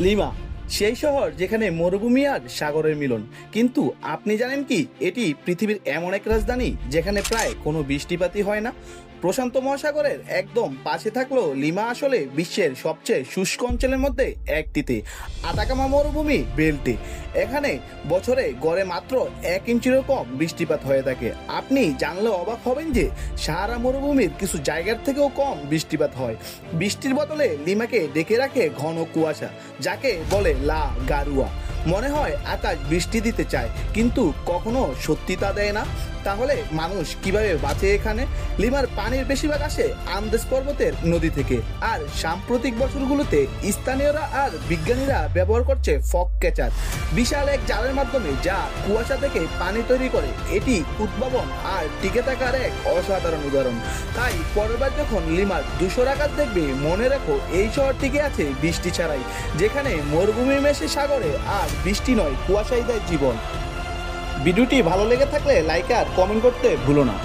Lima সেই শহর যেখানে মরুভূমি আর সাগরের মিলন। কিন্তু আপনি জানেন কি এটি পৃথিবীর এমন এক রাজধানী যেখানে প্রায় কোনো বৃষ্টিপাতই হয় না। প্রশান্ত মহাসাগরের একদম পাশে থাকলেও লিমা আসলে বিশ্বের সবচেয়ে শুষ্ক অঞ্চলের মধ্যে একটিতে, আটাকামা মরুভূমি বেল্টে। এখানে বছরে গড়ে মাত্র 1 ইঞ্চিরও কম বৃষ্টিপাত হয়ে থাকে। আপনি জানলে অবাক হবেন যে সাহারা মরুভূমির কিছু জায়গার থেকেও কম বৃষ্টিপাত হয়। বৃষ্টির বদলে লিমাকে ডেকে রাখে ঘন কুয়াশা, যাকে বলে লা গারুয়া। মনে হয় আকাশ বৃষ্টি দিতে চায়, কিন্তু কখনো সত্যি তা দেয় না। তাহলে মানুষ কিভাবে বাঁচে এখানে? লিমার পানির বেশিরভাগ আসে আন্দেস পর্বতের নদী থেকে, আর সাম্প্রতিক বছরগুলোতে স্থানীয়রা আর বিজ্ঞানীরা ব্যবহার করছে ফগ ক্যাচার, বিশাল এক জালের মাধ্যমে, যা কুয়াশা থেকে পানি তৈরি করে। এটি উদ্ভাবন আর টিকে থাকার এক অসাধারণ উদাহরণ। তাই পরের বার যখন লিমার ধূসর আকাশ দেখবে, মনে রাখো এই শহর টিকে আছে বৃষ্টি ছাড়াই, যেখানে মরুভূমি মেশে সাগরে, আর বৃষ্টি নয় কুয়াশাই দেয় জীবন। ভিডিওটি ভালো লেগে থাকলে লাইক আর কমেন্ট করতে ভুলো না।